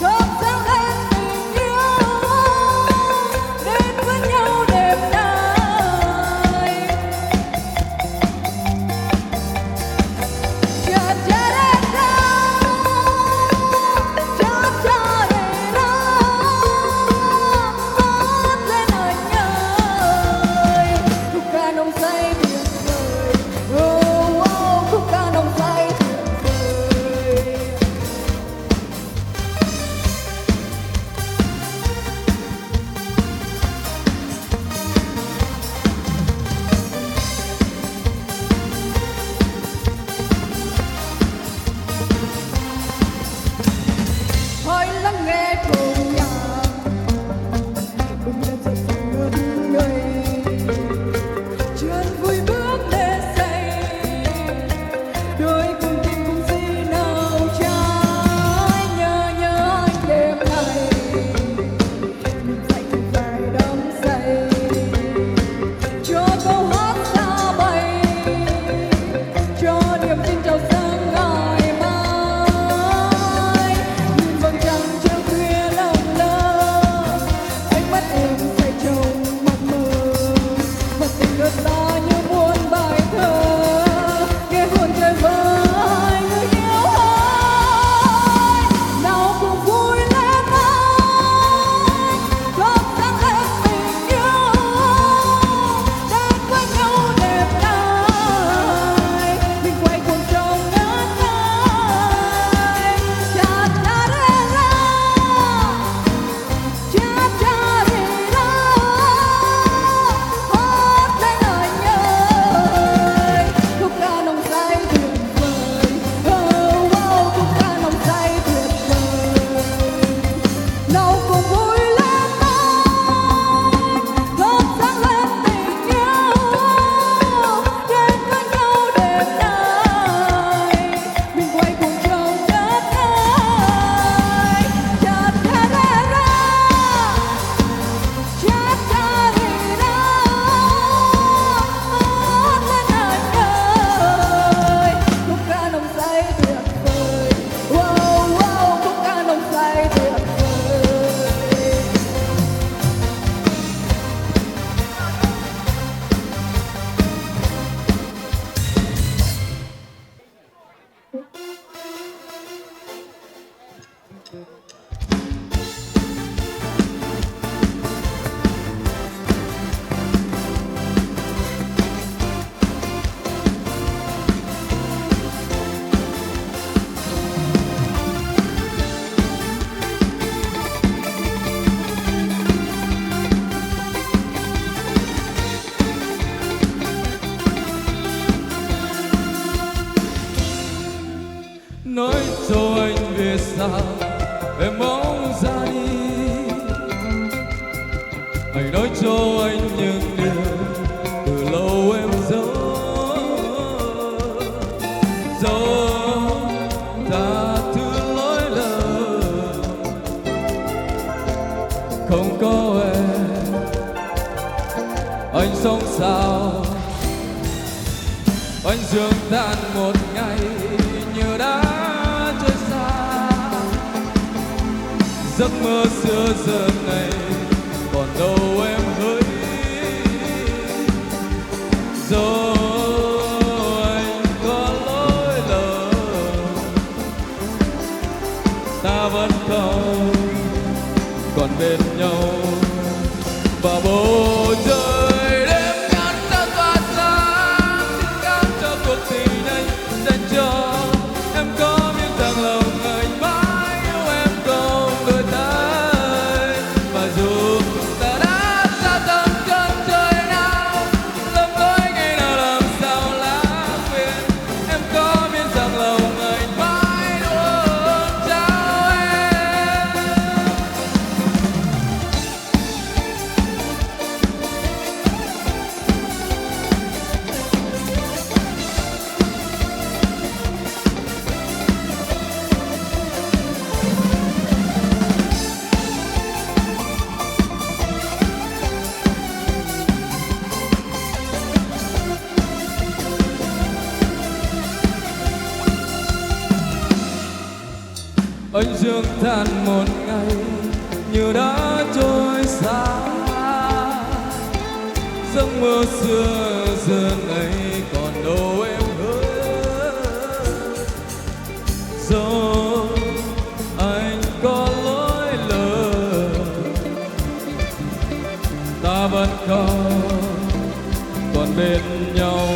thắp sáng lên tình yêu, đến với nhau đêm nay. Cha cha đêm ra, cha cha đêm ra. Hãy lắng nghe cùng nhạc bừng lên dần dần ngất ngây, chân vui bước để say, đôi cùng tim cùng si nào trái. Nhớ anh đêm này, mình phải đắm say, cho câu hát xa bay, cho niềm tin trào dâng ngày mai. Nhìn vầng trăng chiều khuya lâng lơ, ánh mắt em say trong mộng mơ, và tình đôi ta như muôn bài thơ nghe hồn chơi với người yêu anh. Nào cùng vui lên anh, thắp sáng lên tình yêu, đến với nhau đêm nay. Mình quay cuồng trong xa em mong ra đi. Hãy nói cho anh những điều từ lâu em giấu tha thứ lỗi lầm. Không có em anh sống sao? Anh dương tan một ngày như đã trôi xa. Giấc mơ xưa giờ này còn đâu em hỡi. Rồi anh có lỗi lầm, ta vẫn không còn bên nhau. Và bầu trời đêm ngắn đã tỏa sáng tiếng ca cho cuộc tình anh dành cho em. Có biết rằng lòng anh mãi yêu em không đổi thay. Và dù ta đã xa tận chân trời nào, lầm lỗi ngày nào làm sao lãng quên. Em có biết rằng lòng anh mãi luôn trao em. Anh dương than một ngày như đã trôi xa. Giấc mơ xưa giờ này còn đâu em hỡi. Rồi anh có lỗi lầm, ta vẫn còn bên nhau.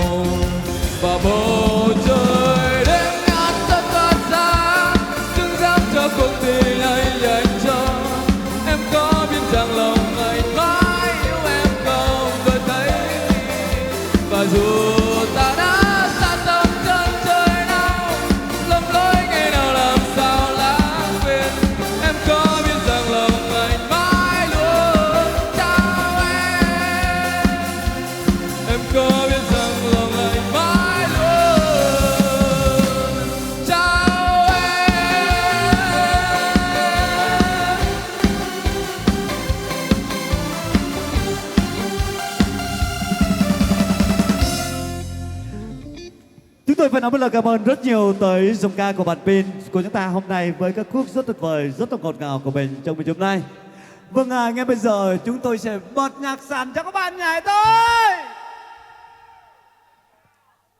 Và bầu trời đêm ngát rất tỏa sáng chứng giấc cho cuộc tình anh dành cho em. Có biết rằng lòng anh mãi yêu em không đổi thay. Và dù ta đã xa tận chân trời nào, lầm lỗi ngày nào làm sao lãng quên. Em có biết rằng lòng anh mãi luôn trao em. Em có biết rằng lòng anh mãi luôn trao em. Chúng tôi phải nói một lời cảm ơn rất nhiều tới giọng ca của bạn Pin của chúng ta hôm nay với các khúc rất tuyệt vời, rất là ngọt ngào của mình trong buổi hôm nay. Vâng, ngay bây giờ chúng tôi sẽ bật nhạc sàn cho các bạn nhảy thôi.